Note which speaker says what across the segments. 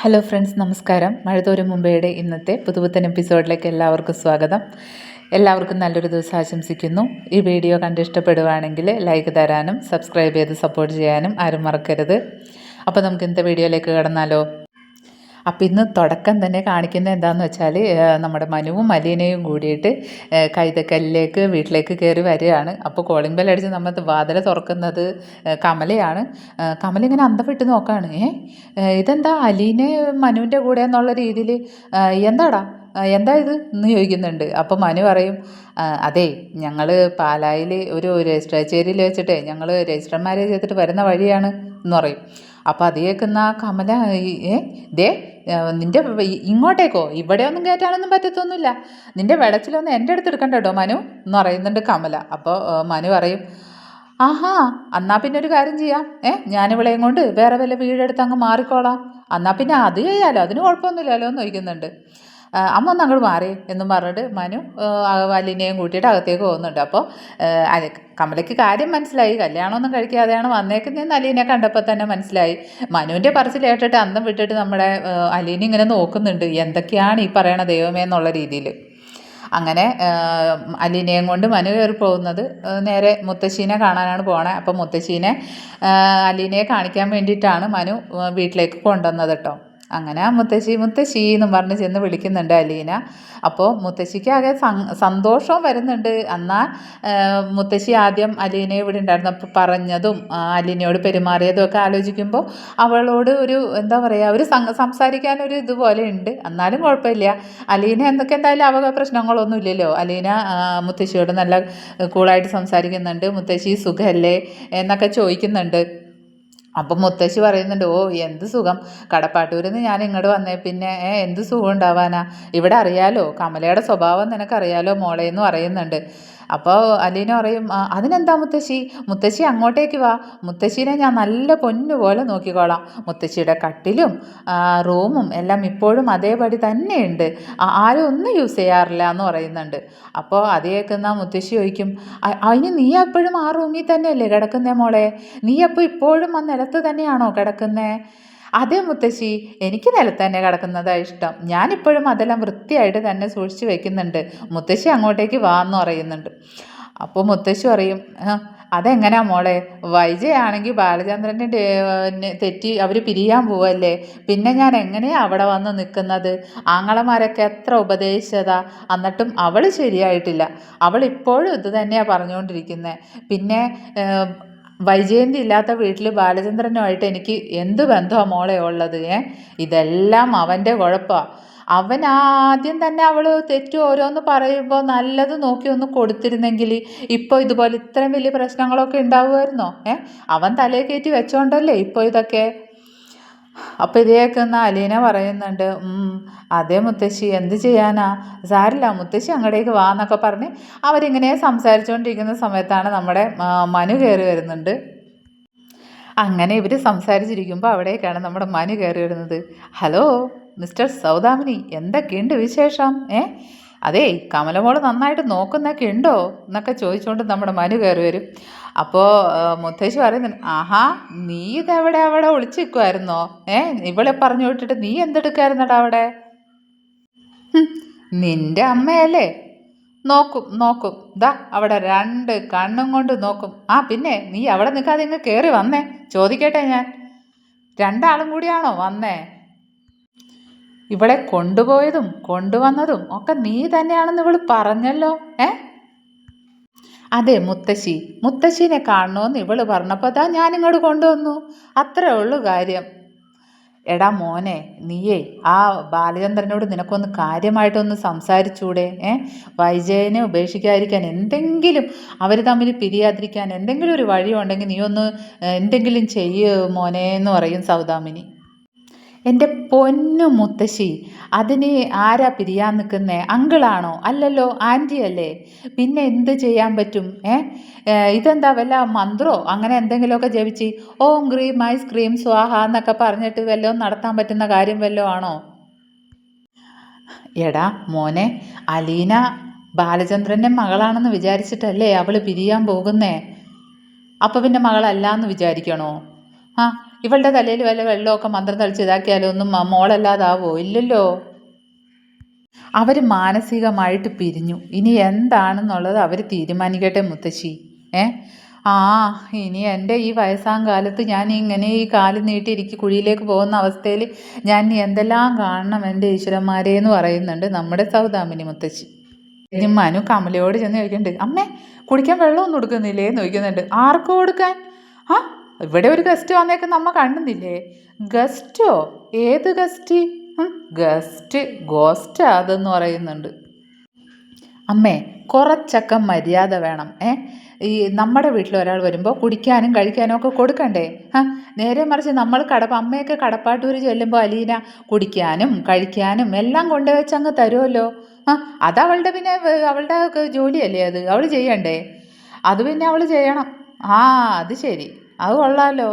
Speaker 1: Hello friends, നമസ്കാരം. മഴതോരും മുമ്പയുടെ ഇന്നത്തെ പുതുപുത്തൻ എപ്പിസോഡിലേക്ക് എല്ലാവർക്കും സ്വാഗതം. എല്ലാവർക്കും നല്ലൊരു ദിവസം ആശംസിക്കുന്നു. ഈ വീഡിയോ കണ്ടിഷ്ടപ്പെടുകയാണെങ്കിൽ ലൈക്ക് തരാനും സബ്സ്ക്രൈബ് ചെയ്ത് സപ്പോർട്ട് ചെയ്യാനും ആരും മറക്കരുത്. അപ്പോൾ നമുക്ക് ഇന്നത്തെ വീഡിയോയിലേക്ക് കടന്നാലോ. അപ്പം ഇന്ന് തുടക്കം തന്നെ കാണിക്കുന്നത് എന്താണെന്ന് വെച്ചാൽ നമ്മുടെ മനുവും മലീനയും കൂടിയിട്ട് കൈതക്കല്ലിലേക്ക് വീട്ടിലേക്ക് കയറി വരികയാണ്. അപ്പോൾ കോളിംഗ് ബെൽ അടിച്ച് നമ്മൾ വാതിൽ തുറക്കുന്നത് കമലയാണ്. കമല ഇങ്ങനെ അന്തം വിട്ട് നോക്കുകയാണ്. ഇതെന്താ അലീനെ മനുവിൻ്റെ കൂടെ എന്നുള്ള രീതിയിൽ എന്താടാ എന്താ ഇത് എന്ന് ചോദിക്കുന്നുണ്ട്. അപ്പോൾ മനു പറയും, അതെ, ഞങ്ങൾ പാലായിൽ ഒരു രജിസ്റ്റർ കച്ചേരിയിൽ വെച്ചിട്ടേ ഞങ്ങൾ രജിസ്റ്റർ മാരേജ് ചെയ്തിട്ട് വരുന്ന വഴിയാണ് എന്ന് പറയും. അപ്പോൾ അത് കേൾക്കുന്ന കമല, ദേ നിൻ്റെ ഇങ്ങോട്ടേക്കോ, ഇവിടെ ഒന്നും കയറ്റാനൊന്നും പറ്റത്തൊന്നുമില്ല, നിൻ്റെ വെളച്ചിലൊന്നും എൻ്റെ അടുത്ത് എടുക്കണ്ട കേട്ടോ മനു എന്ന് പറയുന്നുണ്ട് കമല. അപ്പോൾ മനു പറയും, ആഹാ, എന്നാൽ പിന്നെ ഒരു കാര്യം ചെയ്യാം, ഞാനിവിളെയും കൊണ്ട് വേറെ വല്ല വീടെടുത്ത് അങ്ങ് മാറിക്കോളാം, എന്നാൽ പിന്നെ അത് ചെയ്യാലോ, അതിന് കുഴപ്പമൊന്നുമില്ലല്ലോ എന്ന് ചോദിക്കുന്നുണ്ട്. അമ്മ ഒന്ന് അങ്ങോട്ട് മാറി എന്നും പറഞ്ഞിട്ട് മനു അലീനയും കൂട്ടിയിട്ട് അകത്തേക്ക് പോകുന്നുണ്ട്. അപ്പോൾ കമലയ്ക്ക് കാര്യം മനസ്സിലായി, കല്യാണമൊന്നും കഴിക്കാതെയാണ് വന്നേക്കുന്നതെന്ന് അലീനെ കണ്ടപ്പോൾ തന്നെ മനസ്സിലായി. മനുവിൻ്റെ പറച്ചിൽ കേട്ടിട്ട് അന്തം വിട്ടിട്ട് നമ്മുടെ അലീന ഇങ്ങനെ നോക്കുന്നുണ്ട്, എന്തൊക്കെയാണ് ഈ പറയണ ദൈവമേ എന്നുള്ള രീതിയിൽ. അങ്ങനെ അലീനയും കൊണ്ട് മനു കയറി പോകുന്നത് നേരെ മുത്തശ്ശീനെ കാണാനാണ് പോണേ. അപ്പോൾ മുത്തശ്ശീനെ അലീനയെ കാണിക്കാൻ വേണ്ടിയിട്ടാണ് മനു വീട്ടിലേക്ക് കൊണ്ടുവന്നത് കേട്ടോ. അങ്ങനെ മുത്തശ്ശി മുത്തശ്ശി എന്നും പറഞ്ഞ് ചെന്ന് വിളിക്കുന്നുണ്ട് അലീന. അപ്പോൾ മുത്തശ്ശിക്ക് ആകെ സന്തോഷവും വരുന്നുണ്ട്. എന്നാൽ മുത്തശ്ശി ആദ്യം അലീനയെ ഇവിടെ ഉണ്ടായിരുന്നപ്പോൾ പറഞ്ഞതും അലീനയോട് പെരുമാറിയതും ഒക്കെ ആലോചിക്കുമ്പോൾ അവളോട് ഒരു എന്താ പറയുക, ഒരു സംസാരിക്കാനൊരു ഇതുപോലെ ഉണ്ട്. എന്നാലും കുഴപ്പമില്ല, അലീന എന്തായാലും അവ പ്രശ്നങ്ങളൊന്നും ഇല്ലല്ലോ. അലീന മുത്തശ്ശിയോട് നല്ല കൂളായിട്ട് സംസാരിക്കുന്നുണ്ട്. മുത്തശ്ശി സുഖമല്ലേ എന്നൊക്കെ ചോദിക്കുന്നുണ്ട്. അപ്പം മുത്തശ്ശി പറയുന്നുണ്ട്, ഓ എന്ത് സുഖം, കടപ്പാട്ടൂരിൽ നിന്ന് ഞാൻ ഇങ്ങോട്ട് വന്നേ പിന്നെ എന്ത് സുഖം ഉണ്ടാവാനാ, ഇവിടെ അറിയാലോ കമലയുടെ സ്വഭാവം നിനക്കറിയാലോ മോളെ എന്ന് പറയുന്നുണ്ട്. അപ്പോൾ അലീന പറയും, അതിനെന്താ മുത്തശ്ശി, മുത്തശ്ശി അങ്ങോട്ടേക്ക് വാ, മുത്തശ്ശീനെ ഞാൻ നല്ല പൊന്നുപോലെ നോക്കിക്കോളാം, മുത്തശ്ശിയുടെ കട്ടിലും റൂമും എല്ലാം ഇപ്പോഴും അതേപടി തന്നെയുണ്ട്, ആരും ഒന്നും യൂസ് ചെയ്യാറില്ല എന്ന് പറയുന്നുണ്ട്. അപ്പോൾ അത് കേൾക്കുന്ന മുത്തശ്ശി ചോദിക്കും, അതിന് നീ എപ്പോഴും ആ റൂമിൽ തന്നെയല്ലേ കിടക്കുന്നേ മോളെ, നീ അപ്പോൾ ഇപ്പോഴും ആ നിലത്ത് തന്നെയാണോ കിടക്കുന്നേ? അതേ മുത്തശ്ശി, എനിക്ക് നിലത്ത് തന്നെ കിടക്കുന്നതാണ് ഇഷ്ടം, ഞാനിപ്പോഴും അതെല്ലാം വൃത്തിയായിട്ട് തന്നെ സൂക്ഷിച്ച് വെക്കുന്നുണ്ട്, മുത്തശ്ശി അങ്ങോട്ടേക്ക് വാ എന്ന് പറയുന്നുണ്ട്. അപ്പോൾ മുത്തശ്ശി പറയും, അതെങ്ങനെയാ മോളെ, വൈജയാണെങ്കിൽ ബാലചന്ദ്രൻ്റെ തെറ്റി അവർ പിരിയാൻ പോവല്ലേ, പിന്നെ ഞാൻ എങ്ങനെയാണ് അവിടെ വന്ന് നിൽക്കുന്നത്, ആങ്ങളമാരൊക്കെ എത്ര ഉപദേശിച്ചതാ, എന്നിട്ടും അവൾ ശരിയായിട്ടില്ല, അവൾ ഇപ്പോഴും ഇത് തന്നെയാണ് പറഞ്ഞുകൊണ്ടിരിക്കുന്നത്, പിന്നെ വൈജയന്തി ഇല്ലാത്ത വീട്ടിൽ ബാലചന്ദ്രനുമായിട്ട് എനിക്ക് എന്ത് ബന്ധമാണ് മോളെ ഉള്ളത്? ഇതെല്ലാം അവൻ്റെ കുഴപ്പമാണ്, അവൻ ആദ്യം തന്നെ അവൾ തെറ്റ് ഓരോന്ന് പറയുമ്പോൾ നല്ലത് നോക്കി ഒന്ന് കൊടുത്തിരുന്നെങ്കിൽ ഇപ്പോൾ ഇതുപോലെ ഇത്രയും വലിയ പ്രശ്നങ്ങളൊക്കെ ഉണ്ടാവുമായിരുന്നോ? അവൻ തലയിൽ കയറ്റി വെച്ചോണ്ടല്ലേ ഇപ്പോൾ ഇതൊക്കെ. അപ്പോൾ ഇത് കേൾക്കുന്ന അലീന പറയുന്നുണ്ട്, അതേ മുത്തശ്ശി, എന്ത് ചെയ്യാനാ, സാരില്ല മുത്തശ്ശി അങ്ങോട്ടേക്ക് വാ എന്നൊക്കെ പറഞ്ഞ് അവരിങ്ങനെ സംസാരിച്ചുകൊണ്ടിരിക്കുന്ന സമയത്താണ് നമ്മുടെ മനു കയറി വരുന്നുണ്ട്. അങ്ങനെ ഇവർ സംസാരിച്ചിരിക്കുമ്പോൾ അവിടേക്കാണ് നമ്മുടെ മനു കയറി വരുന്നത്. ഹലോ മിസ്റ്റർ സൗദാമിനി, എന്തൊക്കെയുണ്ട് വിശേഷം? അതേ, കമലമോള് നന്നായിട്ട് നോക്കുന്നൊക്കെ ഉണ്ടോ എന്നൊക്കെ ചോദിച്ചുകൊണ്ട് നമ്മുടെ മനു കയറി വരും. അപ്പോൾ മുത്തശ്ശി പറയുന്നുണ്ട്, ആഹാ, നീ ഇതെവിടെ അവിടെ ഒളിച്ചിരിക്കുമായിരുന്നോ? ഇവളെ പറഞ്ഞു വിട്ടിട്ട് നീ എന്തെടുക്കായിരുന്നടാ അവിടെ? നിൻ്റെ അമ്മയല്ലേ, നോക്കും നോക്കും, ദാ അവിടെ രണ്ട് കണ്ണും കൊണ്ട് നോക്കും. പിന്നെ നീ അവിടെ നിൽക്കാതെ ഇങ്ങ് കയറി വന്നേ, ചോദിക്കട്ടെ ഞാൻ, രണ്ടാളും കൂടിയാണോ വന്നേ? ഇവളെ കൊണ്ടുപോയതും കൊണ്ടുവന്നതും ഒക്കെ നീ തന്നെയാണെന്ന് ഇവൾ പറഞ്ഞല്ലോ. അതെ മുത്തശ്ശി, മുത്തശ്ശീനെ കാണണമെന്ന് ഇവൾ പറഞ്ഞപ്പോൾ ദാ ഞാനിങ്ങോട്ട് കൊണ്ടുവന്നു, അത്രേ ഉള്ളൂ കാര്യം. എടാ മോനെ, നീയേ ആ ബാലചന്ദ്രനോട് നിനക്കൊന്ന് കാര്യമായിട്ടൊന്ന് സംസാരിച്ചൂടെ? വൈജയനെ ഉപേക്ഷിക്കാതിരിക്കാൻ എന്തെങ്കിലും, അവർ തമ്മിൽ പിരിയാതിരിക്കാൻ എന്തെങ്കിലും ഒരു വഴിയുണ്ടെങ്കിൽ നീ ഒന്ന് എന്തെങ്കിലും ചെയ്യ് മോനെ എന്ന് പറയും സൗദാമിനി. എൻ്റെ പൊന്നു മുത്തശ്ശി, അതിന് ആരാ പിരിയാൻ നിൽക്കുന്നേ? അങ്കിളാണോ? അല്ലല്ലോ, ആൻറ്റി അല്ലേ, പിന്നെ എന്ത് ചെയ്യാൻ പറ്റും? ഇതെന്താ വല്ല മന്ത്രോ അങ്ങനെ എന്തെങ്കിലുമൊക്കെ ജപിച്ച് ഓം ക്രീം ഐസ്ക്രീം സ്വാഹ എന്നൊക്കെ പറഞ്ഞിട്ട് വല്ലതും നടത്താൻ പറ്റുന്ന കാര്യം വല്ലതും ആണോ? എടാ മോനെ, അലീന ബാലചന്ദ്രൻ്റെ മകളാണെന്ന് വിചാരിച്ചിട്ടല്ലേ അവൾ പിരിയാൻ പോകുന്നേ? അപ്പോൾ പിന്നെ മകളല്ല എന്ന് വിചാരിക്കണോ? ഇവളുടെ തലയിൽ വല്ല വെള്ളമൊക്കെ മന്ത്രം തളിച്ച് ഇതാക്കിയാലോ ഒന്നും മോളല്ലാതാവോ? ഇല്ലല്ലോ. അവർ മാനസികമായിട്ട് പിരിഞ്ഞു. ഇനി എന്താണെന്നുള്ളത് അവർ തീരുമാനിക്കട്ടെ മുത്തശ്ശി. ഏ ആ ഇനി എൻ്റെ ഈ വയസ്സാം കാലത്ത് ഞാൻ ഇങ്ങനെ ഈ കാല് നീട്ടിയിരിക്കും കുഴിയിലേക്ക് പോകുന്ന അവസ്ഥയിൽ ഞാൻ ഇനി എന്തെല്ലാം കാണണം എൻ്റെ ഈശ്വരന്മാരെ എന്ന് പറയുന്നുണ്ട് നമ്മുടെ സൗദാമിനി മുത്തശ്ശി. ഇനി മനു കമലയോട് ചെന്ന് ചോദിക്കുന്നുണ്ട്, അമ്മേ കുടിക്കാൻ വെള്ളമൊന്നും കൊടുക്കുന്നില്ലേ എന്ന് ചോദിക്കുന്നുണ്ട്. ആർക്ക് കൊടുക്കാൻ? ആ ഇവിടെ ഒരു ഗസ്റ്റ് വന്നേക്ക് നമ്മ കണ്ടുന്നില്ലേ? ഗസ്റ്റോ? ഏത് ഗസ്റ്റ്? ഗസ്റ്റ് ഗോസ്റ്റ് അതെന്ന് പറയുന്നുണ്ട്. അമ്മേ കുറച്ചൊക്കെ മര്യാദ വേണം. ഈ നമ്മുടെ വീട്ടിൽ ഒരാൾ വരുമ്പോൾ കുടിക്കാനും കഴിക്കാനും ഒക്കെ കൊടുക്കണ്ടേ? നേരെ മറിച്ച് നമ്മൾ അമ്മയൊക്കെ കടപ്പാട്ടൂർ ചെല്ലുമ്പോൾ അലീന കുടിക്കാനും കഴിക്കാനും എല്ലാം കൊണ്ടുവച്ച് അങ്ങ് തരുമല്ലോ. അതവളുടെ പിന്നെ അവളുടെ ജോലിയല്ലേ, അത് അവൾ ചെയ്യണ്ടേ? അത് പിന്നെ അവൾ ചെയ്യണം. അത് ശരി, അത് കൊള്ളാമല്ലോ.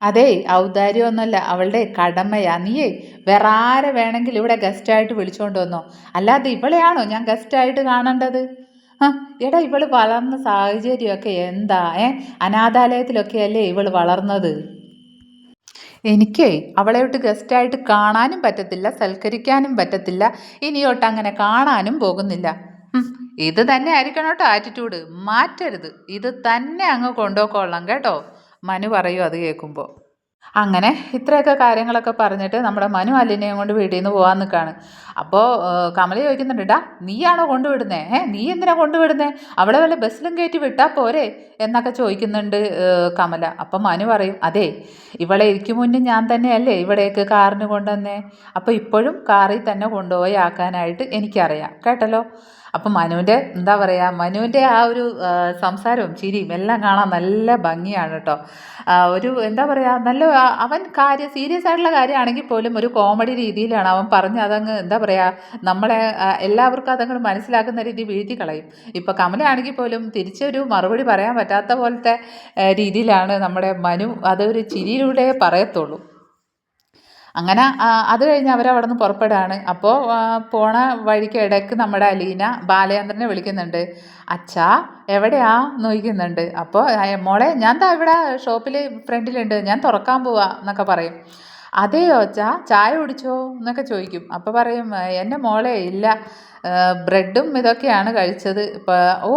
Speaker 1: അതേ ഔദാര്യമൊന്നുമല്ല, അവളുടെ കടമയാ. നീയേ വേറെ ആരെ വേണമെങ്കിൽ ഇവിടെ ഗസ്റ്റായിട്ട് വിളിച്ചുകൊണ്ട് വന്നോ, അല്ലാതെ ഇവളെയാണോ ഞാൻ ഗസ്റ്റായിട്ട് കാണേണ്ടത്? എടാ ഇവള് വളർന്ന സാഹചര്യമൊക്കെ എന്താ? അനാഥാലയത്തിലൊക്കെ അല്ലേ ഇവള് വളർന്നത്. എനിക്കേ അവളെയോട്ട് ഗസ്റ്റായിട്ട് കാണാനും പറ്റത്തില്ല, സൽക്കരിക്കാനും പറ്റത്തില്ല, ഇനിയോട്ട് അങ്ങനെ കാണാനും പോകുന്നില്ല. ഇത് തന്നെ ആയിരിക്കണം കേട്ടോ ആറ്റിറ്റ്യൂഡ്, മാറ്റരുത്. ഇത് തന്നെ അങ്ങ് കൊണ്ടുപോയിക്കൊള്ളാം കേട്ടോ, മനു പറയൂ അത് കേൾക്കുമ്പോൾ. അങ്ങനെ ഇത്രയൊക്കെ കാര്യങ്ങളൊക്കെ പറഞ്ഞിട്ട് നമ്മുടെ മനു അലീനയും കൊണ്ട് വീട്ടിൽ നിന്ന് പോകാൻ നിൽക്കുകയാണ്. അപ്പോൾ കമല ചോദിക്കുന്നുണ്ട്, ഡാ നീയാണോ കൊണ്ടുവിടുന്നേ? നീ എന്തിനാ കൊണ്ടുവിടുന്നേ? അവിടെ വല്ല ബസ്സിലും കയറ്റി വിട്ടാൽ പോരെ എന്നൊക്കെ ചോദിക്കുന്നുണ്ട് കമല. അപ്പം മനു പറയും, അതെ ഇവളെ എനിക്ക് മുന്നേ ഞാൻ തന്നെയല്ലേ ഇവിടേക്ക് കാറിന് കൊണ്ടുവന്നേ, അപ്പോൾ ഇപ്പോഴും കാറിൽ തന്നെ കൊണ്ടുപോയി ആക്കാനായിട്ട് എനിക്കറിയാം കേട്ടല്ലോ. അപ്പം മനുവിൻ്റെ എന്താ പറയുക, മനുവിൻ്റെ ആ ഒരു സംസാരവും ചിരിയും എല്ലാം കാണാൻ നല്ല ഭംഗിയാണ് കേട്ടോ. ഒരു എന്താ പറയുക, നല്ല അവൻ സീരിയസ് ആയിട്ടുള്ള കാര്യമാണെങ്കിൽ പോലും ഒരു കോമഡി രീതിയിലാണ് അവൻ പറഞ്ഞ് അതങ്ങ് എന്താ പറയുക, നമ്മളെ എല്ലാവർക്കും അതങ്ങ് മനസ്സിലാക്കുന്ന രീതി വീഴ്ത്തി കളയും. ഇപ്പോൾ കമലയാണെങ്കിൽ പോലും തിരിച്ചൊരു മറുപടി പറയാൻ പറ്റാത്ത പോലത്തെ രീതിയിലാണ് നമ്മുടെ മനു അതൊരു ചിരിയിലൂടെ പറയത്തുള്ളൂ. അങ്ങനെ അത് കഴിഞ്ഞ് അവരവിടെ നിന്ന് പുറപ്പെടുകയാണ്. അപ്പോൾ പോണ വഴിക്ക് ഇടയ്ക്ക് നമ്മുടെ അലീന ബാലചന്ദ്രനെ വിളിക്കുന്നുണ്ട്. അച്ഛാ എവിടെയാ നോക്കുന്നുണ്ട്. അപ്പോൾ മോളെ ഞാൻ ദാ ഇവിടെ ഷോപ്പിൽ ഫ്രണ്ടിലുണ്ട്, ഞാൻ തുറക്കാൻ പോവാ എന്നൊക്കെ പറയും. അതെയോ അച്ഛാ, ചായ കുടിച്ചോ എന്നൊക്കെ ചോദിക്കും. അപ്പോൾ പറയും, എൻ്റെ മോളെ ഇല്ല, ബ്രെഡും ഇതൊക്കെയാണ് കഴിച്ചത്. ഓ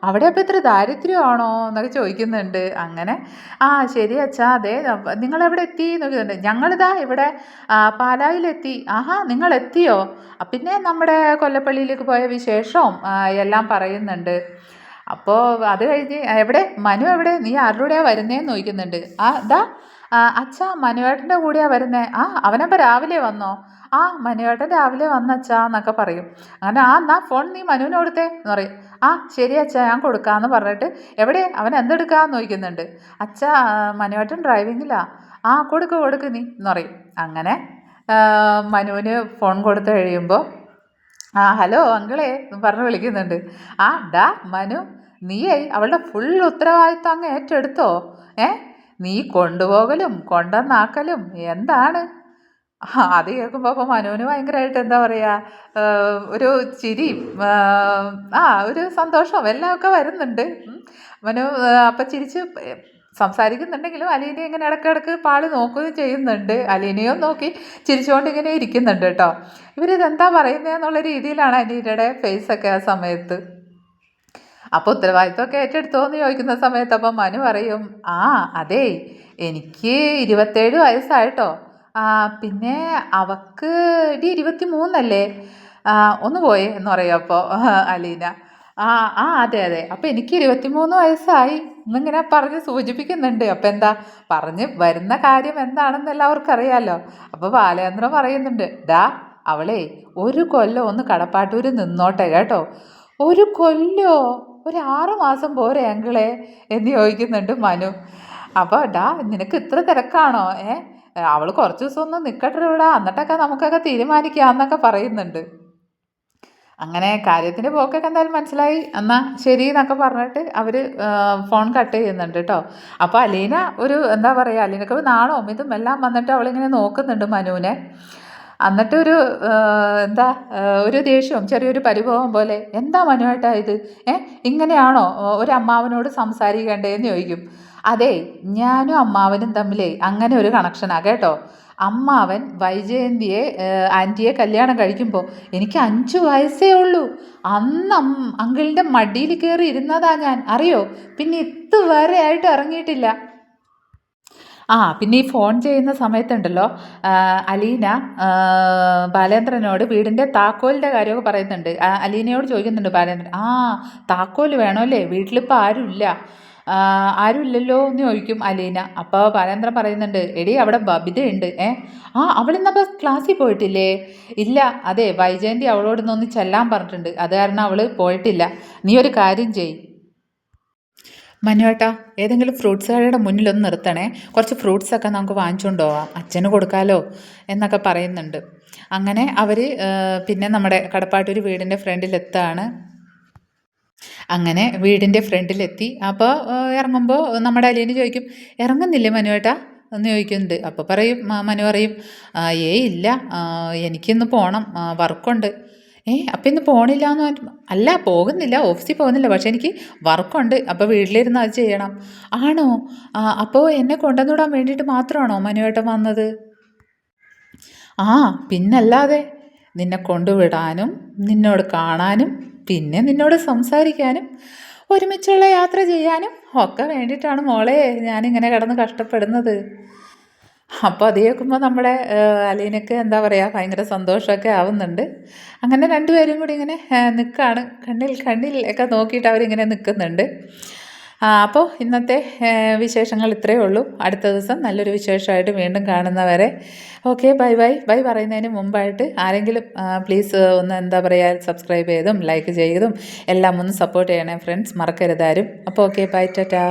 Speaker 1: അവിടെ അപ്പോൾ ഇത്ര ദാരിദ്ര്യമാണോ എന്നൊക്കെ ചോദിക്കുന്നുണ്ട്. അങ്ങനെ ശരി അച്ഛാ, അതെ നിങ്ങളെവിടെ എത്തി നോക്കുന്നുണ്ട്. ഞങ്ങളിതാ ഇവിടെ പാലായിലെത്തി. നിങ്ങൾ എത്തിയോ? പിന്നെ നമ്മുടെ കൊല്ലപ്പള്ളിയിലേക്ക് പോയ വിശേഷവും എല്ലാം പറയുന്നുണ്ട്. അപ്പോൾ അത് കഴിഞ്ഞ് എവിടെ മനു എവിടെ, നീ ആരുടെയാണ് വരുന്നതെന്ന് ചോദിക്കുന്നുണ്ട്. ഇതാ അച്ഛാ മനുവേട്ടൻ്റെ കൂടെയാണ് വരുന്നത്. അവനപ്പോൾ രാവിലെ വന്നോ? മനുവേട്ടൻ രാവിലെ വന്നച്ഛാ എന്നൊക്കെ പറയും. അങ്ങനെ എന്നാ ഫോൺ നീ മനുവിന് കൊടുത്തേ എന്ന് പറയും. ശരി അച്ഛാ ഞാൻ കൊടുക്കാമെന്ന് പറഞ്ഞിട്ട് എവിടെ അവൻ എന്തെടുക്കാമെന്ന് ചോദിക്കുന്നുണ്ട്. അച്ഛാ മനുവേട്ടൻ ഡ്രൈവിങ്ങിലാ. കൊടുക്ക് നീ എന്ന് പറയും. അങ്ങനെ മനുവിന് ഫോൺ കൊടുത്ത് കഴിയുമ്പോൾ ഹലോ അങ്കിളേ എന്ന് പറഞ്ഞ് വിളിക്കുന്നുണ്ട്. ഡാ മനു, നീയേ അവളുടെ ഫുൾ ഉത്തരവാദിത്വം അങ്ങ് ഏറ്റെടുത്തോ? നീ കൊണ്ടുപോകലും കൊണ്ടുവന്നാക്കലും എന്താണ്? അത് കേൾക്കുമ്പോൾ അപ്പോൾ മനുവിന് ഭയങ്കരമായിട്ട് എന്താ പറയുക, ഒരു ചിരിയും ഒരു സന്തോഷവും എല്ലാം ഒക്കെ വരുന്നുണ്ട്. മനു അപ്പം ചിരിച്ച് സംസാരിക്കുന്നുണ്ടെങ്കിലും അലീന ഇങ്ങനെ ഇടയ്ക്കിടയ്ക്ക് പാളി നോക്കുകയും ചെയ്യുന്നുണ്ട്. അലീനയും നോക്കി ചിരിച്ചുകൊണ്ട് ഇങ്ങനെ ഇരിക്കുന്നുണ്ട് കേട്ടോ. ഇവരിതെന്താ പറയുന്നതെന്നുള്ള രീതിയിലാണ് അലീനയുടെ ഫേസൊക്കെ ആ സമയത്ത്. അപ്പോൾ ഉത്തരവാദിത്വമൊക്കെ ഏറ്റെടുത്തോ എന്ന് ചോദിക്കുന്ന സമയത്ത് അപ്പം മനു പറയും, അതേ എനിക്ക് 27 വയസ്സായിട്ടോ. പിന്നെ അവക്ക് 23 ഒന്ന് പോയേ എന്ന് പറയും അപ്പോൾ അലീന. അതെ അപ്പോൾ എനിക്ക് 23 വയസ്സായി എന്നിങ്ങനെ പറഞ്ഞ് സൂചിപ്പിക്കുന്നുണ്ട്. അപ്പം എന്താ പറഞ്ഞ് വരുന്ന കാര്യം എന്താണെന്ന് എല്ലാവർക്കും അറിയാമല്ലോ. അപ്പോൾ ബാലചന്ദ്രൻ പറയുന്നുണ്ട്, ഡാ അവളെ ഒരു കൊല്ലം ഒന്ന് കടപ്പാട്ടൂർ നിന്നോട്ടെ കേട്ടോ. ഒരു കൊല്ലോ? ഒരു 6 മാസം പോരെ അങ്കിളെ എന്ന് ചോദിക്കുന്നുണ്ട് മനു. അപ്പോൾ നിനക്ക് ഇത്ര തിരക്കാണോ? അവൾ കുറച്ച് ദിവസം ഒന്ന് നിൽക്കട്ടെ ഇവിടെ, എന്നിട്ടൊക്കെ നമുക്കൊക്കെ തീരുമാനിക്കാം എന്നൊക്കെ പറയുന്നുണ്ട്. അങ്ങനെ കാര്യത്തിൻ്റെ പോക്കൊക്കെ എന്തായാലും മനസ്സിലായി. എന്നാൽ ശരി എന്നൊക്കെ പറഞ്ഞിട്ട് അവർ ഫോൺ കട്ട് ചെയ്യുന്നുണ്ട് കേട്ടോ. അപ്പോൾ അലീന ഒരു എന്താ പറയുക, അലീനക്ക് നാണവും ഇതും എല്ലാം വന്നിട്ട് അവളിങ്ങനെ നോക്കുന്നുണ്ട് മനുവിനെ. എന്നിട്ടൊരു ഒരു ദേഷ്യവും ചെറിയൊരു പരിഭവം പോലെ, എന്താ മനുവേട്ടാ ഇത്? ഇങ്ങനെയാണോ ഒരു അമ്മാവനോട് സംസാരിക്കേണ്ടതെന്ന് ചോദിക്കും. അതെ, ഞാനും അമ്മാവനും തമ്മിലേ അങ്ങനെ ഒരു കണക്ഷനാ കേട്ടോ. അമ്മാവൻ വൈജയന്തിയെ ആൻറ്റിയെ കല്യാണം കഴിക്കുമ്പോൾ എനിക്ക് 5 വയസ്സേ ഉള്ളൂ. അന്ന് അങ്കിളിൻ്റെ മടിയിൽ കയറി ഇരുന്നതാ ഞാൻ, അറിയോ? പിന്നെ ഇതുവരെ ആയിട്ട് ഇറങ്ങിയിട്ടില്ല. പിന്നെ ഈ ഫോൺ ചെയ്യുന്ന സമയത്തുണ്ടല്ലോ, അലീന ബാലേന്ദ്രനോട് വീടിൻ്റെ താക്കോലിൻ്റെ കാര്യമൊക്കെ പറയുന്നുണ്ട്. അലീനയോട് ചോദിക്കുന്നുണ്ട് ബാലേന്ദ്രൻ, താക്കോൽ വേണമല്ലേ, വീട്ടിലിപ്പോൾ ആരുമില്ല, ആരുമില്ലല്ലോ എന്ന് ചോദിക്കും അലീന. അപ്പോൾ ബാലേന്ദ്രൻ പറയുന്നുണ്ട്, എടി അവിടെ ബബിതയുണ്ട്. അവളിന്നപ്പോൾ ക്ലാസ്സിൽ പോയിട്ടില്ലേ? ഇല്ല, അതെ വൈജയന്തി അവളോട് ഒന്ന് ചെല്ലാൻ പറഞ്ഞിട്ടുണ്ട്, അത് കാരണം അവൾ പോയിട്ടില്ല. നീ ഒരു കാര്യം ചെയ് മനുവേട്ടാ, ഏതെങ്കിലും ഫ്രൂട്ട്സ് കടയുടെ മുന്നിലൊന്ന് നിർത്തണേ, കുറച്ച് ഫ്രൂട്ട്സൊക്കെ നമുക്ക് വാങ്ങിച്ചുകൊണ്ട് പോവാം, അച്ഛന് കൊടുക്കാമല്ലോ എന്നൊക്കെ പറയുന്നുണ്ട്. അങ്ങനെ അവർ പിന്നെ നമ്മുടെ കടപ്പാട്ടൂർ വീടിൻ്റെ ഫ്രണ്ടിലെത്താണ്. അങ്ങനെ വീടിൻ്റെ ഫ്രണ്ടിലെത്തി. അപ്പോൾ ഇറങ്ങുമ്പോൾ നമ്മുടെ അലീന ചോദിക്കും, ഇറങ്ങുന്നില്ലേ മനുവേട്ടാ എന്ന് ചോദിക്കുന്നുണ്ട്. അപ്പോൾ പറയും മനു പറയും, ഇല്ല, എനിക്കിന്ന് പോകണം, വർക്കുണ്ട്. അപ്പം ഇന്ന് പോകണില്ല എന്ന് പറഞ്ഞു. അല്ല, പോകുന്നില്ല, ഓഫീസിൽ പോകുന്നില്ല, പക്ഷെ എനിക്ക് വർക്കുണ്ട്, അപ്പോൾ വീട്ടിലിരുന്ന് അത് ചെയ്യണം. ആണോ? അപ്പോൾ എന്നെ കൊണ്ടുവന്നിടാൻ വേണ്ടിയിട്ട് മാത്രമാണോ മനുവേട്ടൻ വന്നത്? പിന്നല്ലാതെ, നിന്നെ കൊണ്ടുവിടാനും നിന്നോട് കാണാനും പിന്നെ നിന്നോട് സംസാരിക്കാനും ഒരുമിച്ചുള്ള യാത്ര ചെയ്യാനും ഒക്കെ വേണ്ടിയിട്ടാണ് മോളെ ഞാനിങ്ങനെ കിടന്ന് കഷ്ടപ്പെടുന്നത്. അപ്പോൾ അത് കേൾക്കുമ്പോൾ നമ്മുടെ അലീനക്ക് എന്താ പറയുക, ഭയങ്കര സന്തോഷമൊക്കെ ആവുന്നുണ്ട്. അങ്ങനെ രണ്ടുപേരും കൂടി ഇങ്ങനെ നിൽക്കുകയാണ്, കണ്ണിൽ ഒക്കെ നോക്കിയിട്ട് അവരിങ്ങനെ നിൽക്കുന്നുണ്ട്. അപ്പോൾ ഇന്നത്തെ വിശേഷങ്ങൾ ഇത്രയേ ഉള്ളൂ. അടുത്ത ദിവസം നല്ലൊരു വിശേഷമായിട്ട് വീണ്ടും കാണുന്നവരെ ഓക്കെ, ബൈ ബൈ. ബൈ പറയുന്നതിന് മുമ്പായിട്ട് ആരെങ്കിലും പ്ലീസ് ഒന്ന് എന്താ പറയുക, സബ്സ്ക്രൈബ് ചെയ്തും ലൈക്ക് ചെയ്തും എല്ലാം ഒന്ന് സപ്പോർട്ട് ചെയ്യണേ ഫ്രണ്ട്സ്, മറക്കരുതാരും. അപ്പോൾ ഓക്കെ, ബൈ, ടാറ്റാ.